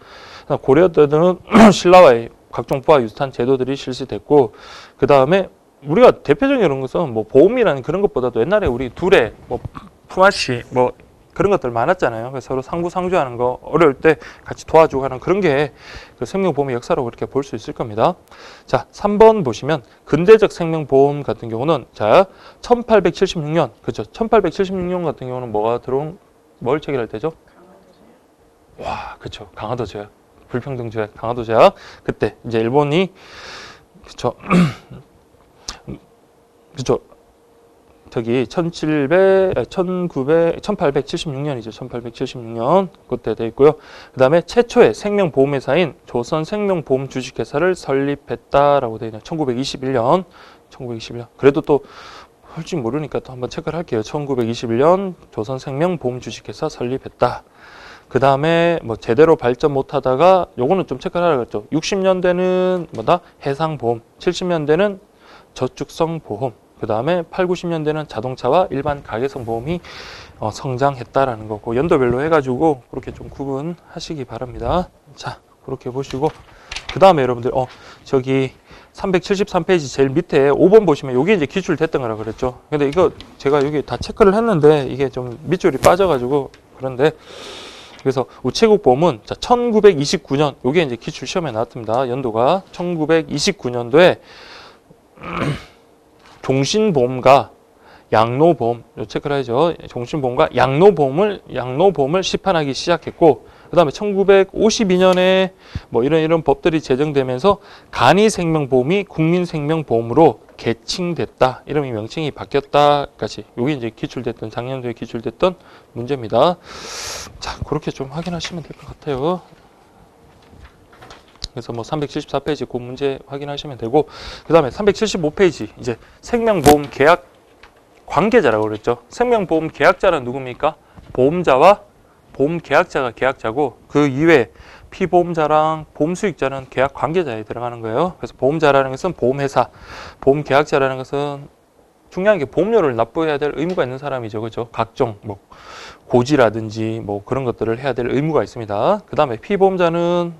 S1: 고려 때는 신라와의 각종 부와 유사한 제도들이 실시됐고 그 다음에 우리가 대표적인 이런 것은 뭐 보험이라는 그런 것보다도 옛날에 우리 둘의 뭐 품앗이 뭐 그런 것들 많았잖아요. 그래서 서로 상부상조하는 거 어려울 때 같이 도와주고 하는 그런 게 그 생명보험의 역사로 그렇게 볼 수 있을 겁니다. 자, 3번 보시면 근대적 생명보험 같은 경우는 자 1876년 그렇죠. 1876년 같은 경우는 뭘 체결할 때죠? 와, 그렇죠. 강화도 제약, 불평등 제약, 강화도 제약. 그때 이제 일본이 그렇죠. 그렇죠. 저기 1876년이죠. 1876년 그때 돼 있고요. 그 다음에 최초의 생명보험회사인 조선생명보험 주식회사를 설립했다라고 되어 있네요. 1921년. 그래도 또 할지 모르니까 또 한번 체크를 할게요. 1921년 조선생명보험 주식회사 설립했다. 그 다음에 뭐 제대로 발전 못하다가 요거는 좀 체크를 하라고 했죠. 60년대는 뭐다? 해상보험, 70년대는 저축성 보험, 그 다음에 8, 90년대는 자동차와 일반 가계성 보험이 성장했다라는 거고 연도별로 해가지고 그렇게 좀 구분하시기 바랍니다. 자, 그렇게 보시고 그 다음에 여러분들 저기 373페이지 제일 밑에 5번 보시면 이게 이제 기출됐던 거라 그랬죠. 근데 이거 제가 여기 다 체크를 했는데 이게 좀 밑줄이 빠져가지고 그런데 그래서 우체국 보험은 자 1929년 요게 이제 기출 시험에 나왔습니다. 연도가 1929년도에 종신보험과 양로보험, 요 체크를 하죠. 종신보험과 양로보험을 시판하기 시작했고, 그다음에 1952년에 뭐 이런 법들이 제정되면서 간이생명보험이 국민생명보험으로 개칭됐다. 이름이 명칭이 바뀌었다까지. 요게 이제 기출됐던 작년도에 기출됐던 문제입니다. 자, 그렇게 좀 확인하시면 될 것 같아요. 그래서 뭐 374페이지 그 문제 확인하시면 되고, 그다음에 375페이지 이제 생명보험 계약 관계자라고 그랬죠. 생명보험 계약자는 누굽니까? 보험자와 보험 계약자가 계약자고, 그 이외에 피보험자랑 보험수익자는 계약 관계자에 들어가는 거예요. 그래서 보험자라는 것은 보험회사, 보험 계약자라는 것은 중요한 게 보험료를 납부해야 될 의무가 있는 사람이죠. 그죠? 각종 뭐 고지라든지 뭐 그런 것들을 해야 될 의무가 있습니다. 그 다음에 피보험자는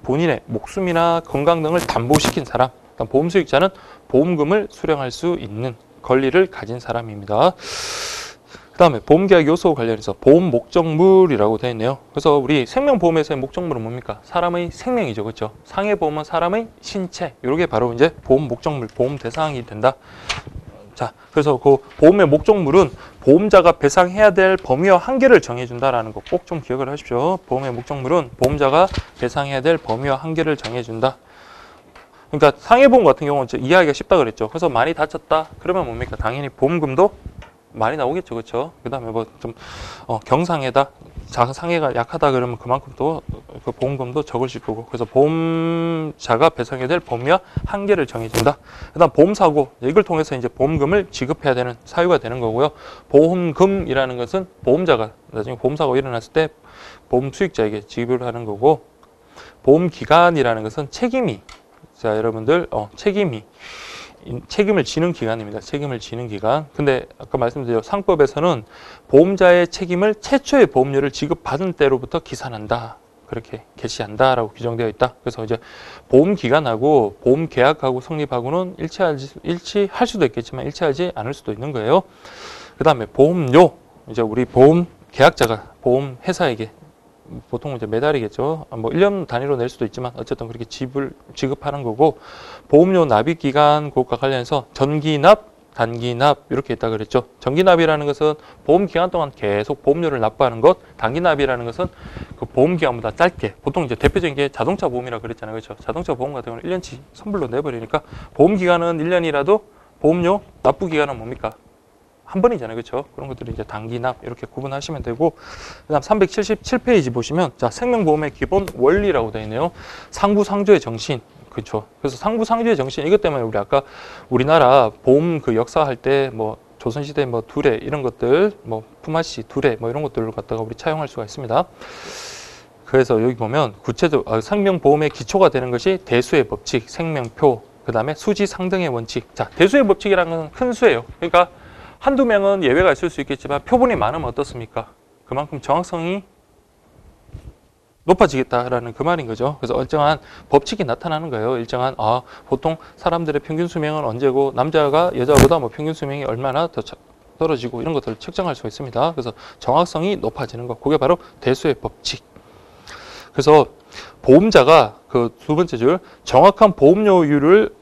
S1: 본인의 목숨이나 건강 등을 담보시킨 사람, 보험수익자는 보험금을 수령할 수 있는 권리를 가진 사람입니다. 그 다음에 보험계약 요소 관련해서 보험 목적물이라고 되어 있네요. 그래서 우리 생명보험에서의 목적물은 뭡니까? 사람의 생명이죠. 그렇죠? 상해보험은 사람의 신체. 이게 바로 이제 보험 목적물, 보험 대상이 된다. 자, 그래서 그 보험의 목적물은 보험자가 배상해야 될 범위와 한계를 정해준다라는 거 꼭 좀 기억을 하십시오. 보험의 목적물은 보험자가 배상해야 될 범위와 한계를 정해준다. 그러니까 상해보험 같은 경우는 이해하기가 쉽다 그랬죠. 그래서 많이 다쳤다. 그러면 뭡니까? 당연히 보험금도 많이 나오겠죠. 그렇죠? 그 다음에 뭐 좀 경상해다. 상해가 약하다 그러면 그만큼 또 그 보험금도 적으실 거고. 그래서 보험자가 배상해야 될 범위와 한계를 정해준다. 그 다음 보험사고. 이걸 통해서 이제 보험금을 지급해야 되는 사유가 되는 거고요. 보험금이라는 것은 보험자가 나중에 보험사고 일어났을 때 보험 수익자에게 지급을 하는 거고, 보험기간이라는 것은 책임이, 자, 여러분들, 책임을 지는 기간입니다. 책임을 지는 기간. 근데 아까 말씀드린 상법에서는 보험자의 책임을 최초의 보험료를 지급받은 때로부터 기산한다. 그렇게 개시한다라고 규정되어 있다. 그래서 이제 보험 기간하고 보험 계약하고 성립하고는 일치할 수도 있겠지만 일치하지 않을 수도 있는 거예요. 그 다음에 보험료. 이제 우리 보험 계약자가 보험 회사에게 보통 이제 매달이겠죠. 뭐 1년 단위로 낼 수도 있지만 어쨌든 그렇게 지급하는 거고, 보험료 납입 기간 그것과 관련해서 전기납, 단기납 이렇게 있다 그랬죠. 전기납이라는 것은 보험 기간 동안 계속 보험료를 납부하는 것, 단기납이라는 것은 그 보험 기간보다 짧게, 보통 이제 대표적인 게 자동차 보험이라고 그랬잖아요. 그렇죠? 자동차 보험 같은 경우는 1년치 선불로 내버리니까 보험 기간은 1년이라도 보험료 납부 기간은 뭡니까? 한 번이잖아요. 그렇죠? 그런 것들을 이제 단기납 이렇게 구분하시면 되고, 그다음 377페이지 보시면 자, 생명보험의 기본 원리라고 되어 있네요. 상부상조의 정신. 그렇죠? 그래서 상부상조의 정신, 이것 때문에 우리 아까 우리나라 보험 그 역사할 때 뭐 조선시대 뭐 두례 이런 것들, 뭐 품앗이 두례 뭐 이런 것들을 갖다가 우리 차용할 수가 있습니다. 그래서 여기 보면 구체적 생명보험의 기초가 되는 것이 대수의 법칙, 생명표, 그다음에 수지 상등의 원칙. 자, 대수의 법칙이라는 건 큰 수예요. 그러니까 한두 명은 예외가 있을 수 있겠지만 표본이 많으면 어떻습니까? 그만큼 정확성이 높아지겠다라는 그 말인 거죠. 그래서 일정한 법칙이 나타나는 거예요. 일정한 보통 사람들의 평균 수명은 언제고 남자가 여자보다 뭐 평균 수명이 얼마나 더 떨어지고 이런 것들을 측정할 수 있습니다. 그래서 정확성이 높아지는 것. 그게 바로 대수의 법칙. 그래서 보험자가 그 두 번째 줄 정확한 보험료율을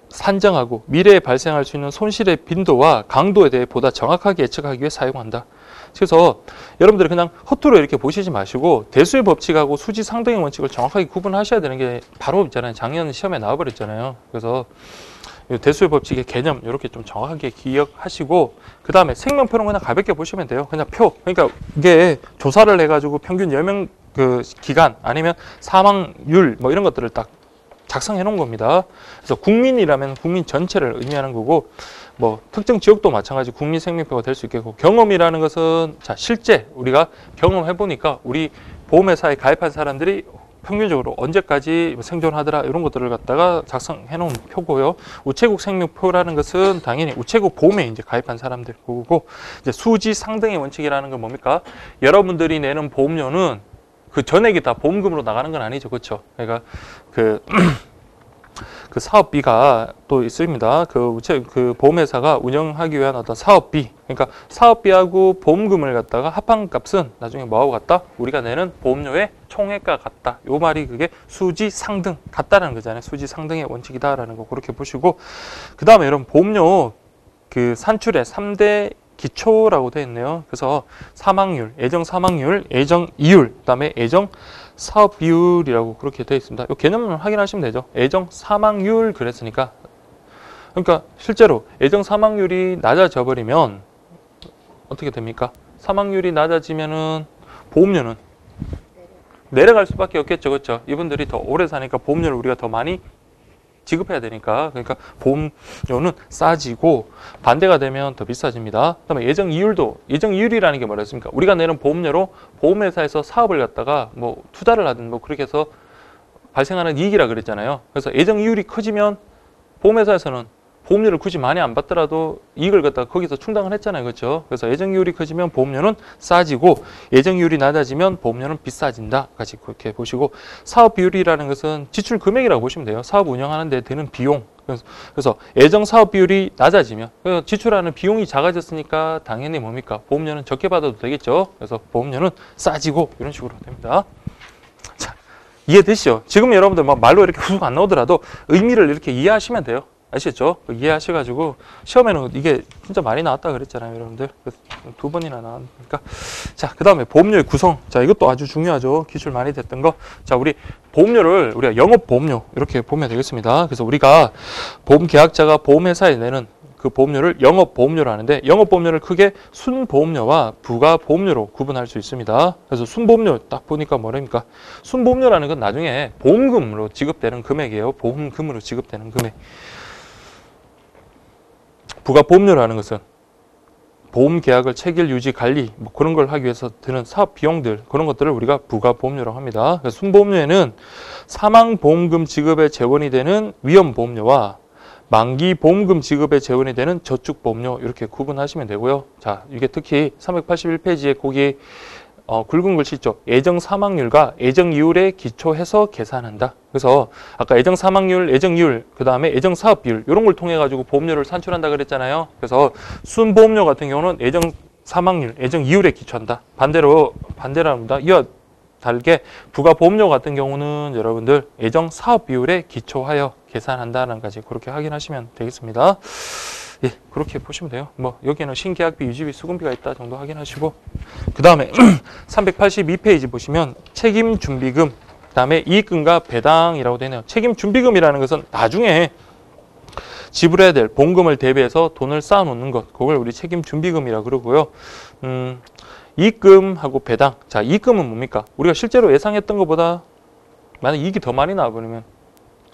S1: 산정하고 미래에 발생할 수 있는 손실의 빈도와 강도에 대해 보다 정확하게 예측하기 위해 사용한다. 그래서 여러분들이 그냥 허투루 이렇게 보시지 마시고 대수의 법칙하고 수지 상등의 원칙을 정확하게 구분하셔야 되는 게 바로 있잖아요. 작년 시험에 나와버렸잖아요. 그래서 대수의 법칙의 개념 이렇게 좀 정확하게 기억하시고, 그 다음에 생명표는 그냥 가볍게 보시면 돼요. 그냥 표. 그러니까 이게 조사를 해가지고 평균 연명 그 기간 아니면 사망률 뭐 이런 것들을 딱 작성해 놓은 겁니다. 그래서 국민이라면 국민 전체를 의미하는 거고, 뭐 특정 지역도 마찬가지 국민 생명표가 될 수 있겠고, 경험이라는 것은 자, 실제 우리가 경험해 보니까 우리 보험회사에 가입한 사람들이 평균적으로 언제까지 생존하더라 이런 것들을 갖다가 작성해 놓은 표고요. 우체국 생명표라는 것은 당연히 우체국 보험에 이제 가입한 사람들 거고, 이제 수지 상등의 원칙이라는 건 뭡니까? 여러분들이 내는 보험료는 그 전액이 다 보험금으로 나가는 건 아니죠. 그렇죠? 그러니까 그 사업비가 또 있습니다. 그 보험회사가 운영하기 위한 어떤 사업비. 그러니까 사업비하고 보험금을 갖다가 합한 값은 나중에 뭐하고 같다? 우리가 내는 보험료의 총액과 같다. 요 말이 그게 수지 상등 같다라는 거잖아요. 수지 상등의 원칙이다라는 거 그렇게 보시고, 그 다음에 여러분 보험료 그 산출의 3대 기초라고 되어 있네요. 그래서 사망률, 예정 사망률, 예정 이율, 그다음에 예정 사업 비율이라고 그렇게 되어 있습니다. 이 개념을 확인하시면 되죠. 예정 사망률 그랬으니까, 그러니까 실제로 예정 사망률이 낮아져 버리면 어떻게 됩니까? 사망률이 낮아지면은 보험료는 내려갈 수밖에 없겠죠. 그렇죠? 이분들이 더 오래 사니까 보험료를 우리가 더 많이 지급해야 되니까, 그러니까 보험료는 싸지고, 반대가 되면 더 비싸집니다. 그다음에 예정 이율도, 예정 이율이라는 게 뭐랬습니까? 우리가 내는 보험료로 보험회사에서 사업을 갖다가 뭐 투자를 하든 뭐 그렇게 해서 발생하는 이익이라 그랬잖아요. 그래서 예정 이율이 커지면 보험회사에서는 보험료를 굳이 많이 안 받더라도 이익을 갖다가 거기서 충당을 했잖아요. 그렇죠? 그래서 예정이율이 커지면 보험료는 싸지고, 예정이율이 낮아지면 보험료는 비싸진다. 같이 그렇게 보시고, 사업 비율이라는 것은 지출 금액이라고 보시면 돼요. 사업 운영하는 데 드는 비용. 그래서 예정 사업 비율이 낮아지면, 지출하는 비용이 작아졌으니까 당연히 뭡니까? 보험료는 적게 받아도 되겠죠. 그래서 보험료는 싸지고, 이런 식으로 됩니다. 자, 이해되시죠? 지금 여러분들 막 말로 이렇게 후속 안 나오더라도 의미를 이렇게 이해하시면 돼요. 아시겠죠? 이해하셔가지고 시험에는 이게 진짜 많이 나왔다 그랬잖아요, 여러분들. 두 번이나 나왔으니까. 자, 그 다음에 보험료의 구성. 자, 이것도 아주 중요하죠. 기출 많이 됐던 거. 자, 우리 보험료를 우리가 영업보험료 이렇게 보면 되겠습니다. 그래서 우리가 보험계약자가 보험회사에 내는 그 보험료를 영업보험료로 하는데, 영업보험료를 크게 순보험료와 부가보험료로 구분할 수 있습니다. 그래서 순보험료 딱 보니까 뭐랍니까? 순보험료라는 건 나중에 보험금으로 지급되는 금액이에요. 보험금으로 지급되는 금액. 부가보험료라는 것은 보험계약을 체결, 유지, 관리 뭐 그런 걸 하기 위해서 드는 사업 비용들, 그런 것들을 우리가 부가보험료라고 합니다. 그래서 순보험료에는 사망보험금 지급에 재원이 되는 위험보험료와 만기보험금 지급에 재원이 되는 저축보험료, 이렇게 구분하시면 되고요. 자, 이게 특히 381페이지에 거기 굵은 글씨 있죠. 예정 사망률과 예정 이율에 기초해서 계산한다. 그래서 아까 예정 사망률, 예정 이율, 그 다음에 예정 사업 비율, 이런 걸 통해 가지고 보험료를 산출한다 그랬잖아요. 그래서 순보험료 같은 경우는 예정 사망률, 예정 이율에 기초한다. 반대랍니다. 이와 다르게 부가보험료 같은 경우는 여러분들 예정 사업 비율에 기초하여 계산한다는 까지 그렇게 확인하시면 되겠습니다. 예, 그렇게 보시면 돼요. 뭐 여기에는 신계약비, 유지비, 수금비가 있다 정도 확인하시고, 그 다음에 382페이지 보시면 책임준비금, 그 다음에 이익금과 배당이라고 되네요. 책임준비금이라는 것은 나중에 지불해야 될 보험금을 대비해서 돈을 쌓아놓는 것, 그걸 우리 책임준비금이라고 그러고요. 이익금하고 배당. 자, 이익금은 뭡니까? 우리가 실제로 예상했던 것보다 만약 이익이 더 많이 나와버리면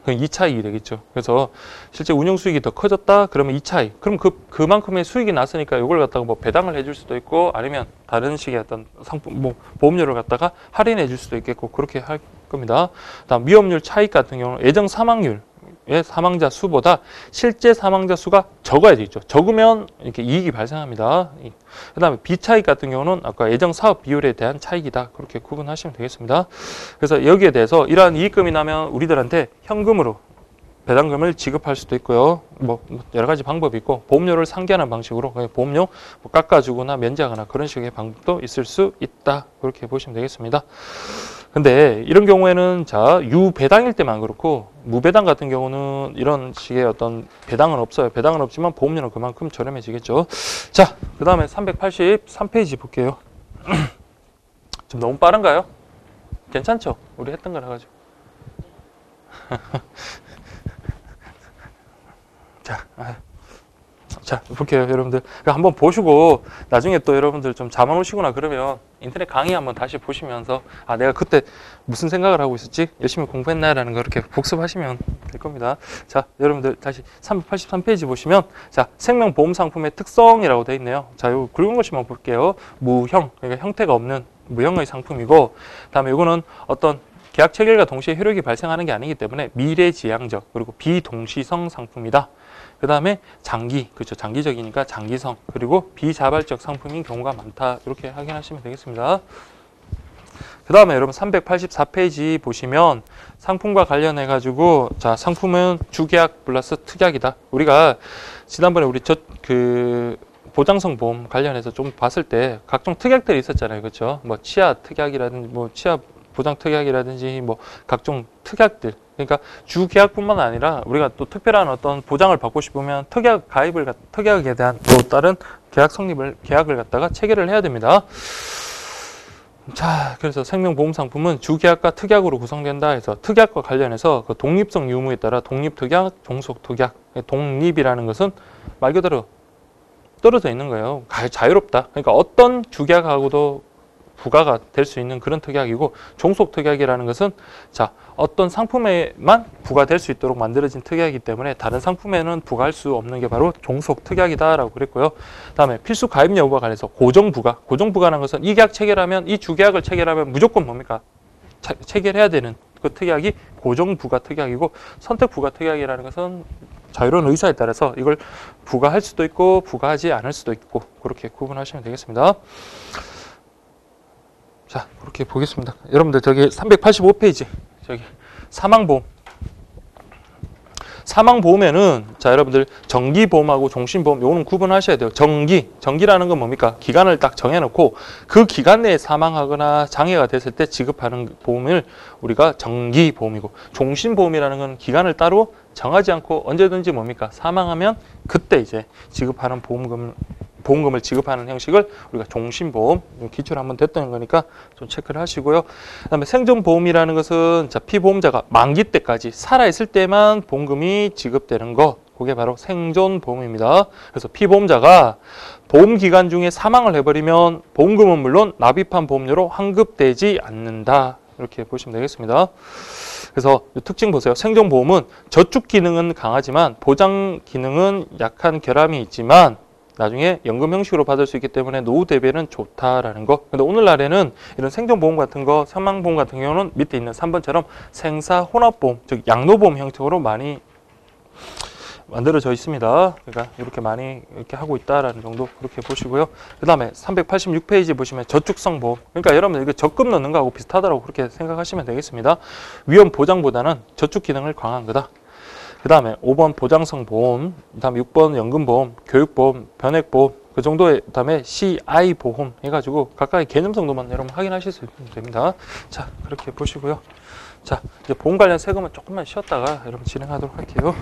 S1: 그럼 2차익이 되겠죠. 그래서 실제 운용 수익이 더 커졌다 그러면 2차익. 그럼 그만큼의 수익이 났으니까 이걸 갖다가 뭐 배당을 해줄 수도 있고, 아니면 다른 식의 어떤 상품, 뭐 보험료를 갖다가 할인해 줄 수도 있겠고, 그렇게 할 겁니다. 다음 위험률 차익 같은 경우는 예정 사망률, 사망자 수보다 실제 사망자 수가 적어야 되겠죠. 적으면 이렇게 이익이 발생합니다. 그 다음에 비차익 같은 경우는 아까 예정 사업 비율에 대한 차익이다. 그렇게 구분하시면 되겠습니다. 그래서 여기에 대해서 이러한 이익금이 나면 우리들한테 현금으로 배당금을 지급할 수도 있고요. 뭐 여러 가지 방법이 있고, 보험료를 상기하는 방식으로 보험료 뭐 깎아주거나 면제하거나 그런 식의 방법도 있을 수 있다. 그렇게 보시면 되겠습니다. 근데 이런 경우에는 자, 유배당일 때만 그렇고, 무배당 같은 경우는 이런 식의 어떤 배당은 없어요. 배당은 없지만 보험료는 그만큼 저렴해지겠죠. 자, 그 다음에 383페이지 볼게요. 좀 너무 빠른가요? 괜찮죠? 우리 했던 거라 가지고. 자, 볼게요, 여러분들. 한번 보시고 나중에 또 여러분들 좀 잠안 오시거나 그러면 인터넷 강의 한번 다시 보시면서, 아, 내가 그때 무슨 생각을 하고 있었지? 열심히 공부했나라는 거 이렇게 복습하시면 될 겁니다. 자, 여러분들 다시 383페이지 보시면, 자, 생명보험상품의 특성이라고 되어 있네요. 자, 요 굵은 것만 볼게요. 무형, 그러니까 형태가 없는 무형의 상품이고, 다음에 요거는 어떤 계약 체결과 동시에 효력이 발생하는 게 아니기 때문에 미래지향적, 그리고 비동시성 상품이다. 그 다음에 장기, 그렇죠. 장기적이니까 장기성, 그리고 비자발적 상품인 경우가 많다. 이렇게 확인하시면 되겠습니다. 그 다음에 여러분 384페이지 보시면 상품과 관련해 가지고, 자, 상품은 주계약 플러스 특약이다. 우리가 지난번에 우리 보장성 보험 관련해서 좀 봤을 때 각종 특약들이 있었잖아요. 그렇죠? 뭐 치아 특약이라든지 뭐 치아 보장 특약이라든지 뭐 각종 특약들, 그러니까 주계약뿐만 아니라 우리가 또 특별한 어떤 보장을 받고 싶으면 특약에 대한 또 다른 계약 성립을 계약을 갖다가 체결을 해야 됩니다. 자, 그래서 생명보험상품은 주계약과 특약으로 구성된다 해서 특약과 관련해서 그 독립성 유무에 따라 독립특약, 종속특약, 독립이라는 것은 말 그대로 떨어져 있는 거예요. 자유롭다. 그러니까 어떤 주계약하고도 부과가 될 수 있는 그런 특약이고, 종속특약이라는 것은 자, 어떤 상품에만 부과될 수 있도록 만들어진 특약이기 때문에 다른 상품에는 부과할 수 없는 게 바로 종속특약이다라고 그랬고요. 그다음에 필수 가입 여부와 관련해서 고정부과. 고정부과라는 것은 이 계약 체결하면, 이 주계약을 체결하면 무조건 뭡니까? 체결해야 되는 그 특약이 고정부과 특약이고, 선택부과 특약이라는 것은 자유로운 의사에 따라서 이걸 부과할 수도 있고 부과하지 않을 수도 있고, 그렇게 구분하시면 되겠습니다. 자, 그렇게 보겠습니다. 여러분들 저기 385페이지 저기 사망보험. 사망보험에는 자, 여러분들 정기보험하고 종신보험 요거는 구분하셔야 돼요. 정기라는 건 뭡니까? 기간을 딱 정해놓고 그 기간 내에 사망하거나 장애가 됐을 때 지급하는 보험을 우리가 정기보험이고, 종신보험이라는 건 기간을 따로 정하지 않고 언제든지 뭡니까? 사망하면 그때 이제 지급하는 보험금을 지급하는 형식을 우리가 종신보험, 기출 한번 됐다는 거니까 좀 체크를 하시고요. 그다음에 생존보험이라는 것은 자, 피보험자가 만기 때까지 살아있을 때만 보험금이 지급되는 거, 그게 바로 생존보험입니다. 그래서 피보험자가 보험 기간 중에 사망을 해버리면 보험금은 물론 납입한 보험료로 환급되지 않는다. 이렇게 보시면 되겠습니다. 그래서 특징 보세요. 생존보험은 저축 기능은 강하지만 보장 기능은 약한 결함이 있지만 나중에 연금 형식으로 받을 수 있기 때문에 노후 대비에는 좋다라는 거. 근데 오늘날에는 이런 생존보험 같은 거, 사망보험 같은 경우는 밑에 있는 3번처럼 생사 혼합보험, 즉 양도보험 형식으로 많이 만들어져 있습니다. 그러니까 이렇게 많이 이렇게 하고 있다라는 정도 그렇게 보시고요. 그 다음에 386페이지 보시면 저축성 보험. 그러니까 여러분들 이거 적금 넣는 거하고 비슷하다고 그렇게 생각하시면 되겠습니다. 위험 보장보다는 저축 기능을 강한 거다. 그 다음에 5번 보장성 보험, 그 다음에 6번 연금보험, 교육보험, 변액보험, 그 정도에, 그 다음에 CI 보험 해가지고 각각의 개념 정도만 여러분 확인하실 수 있으면 됩니다. 자, 그렇게 보시고요. 자, 이제 보험 관련 세금은 조금만 쉬었다가 여러분 진행하도록 할게요.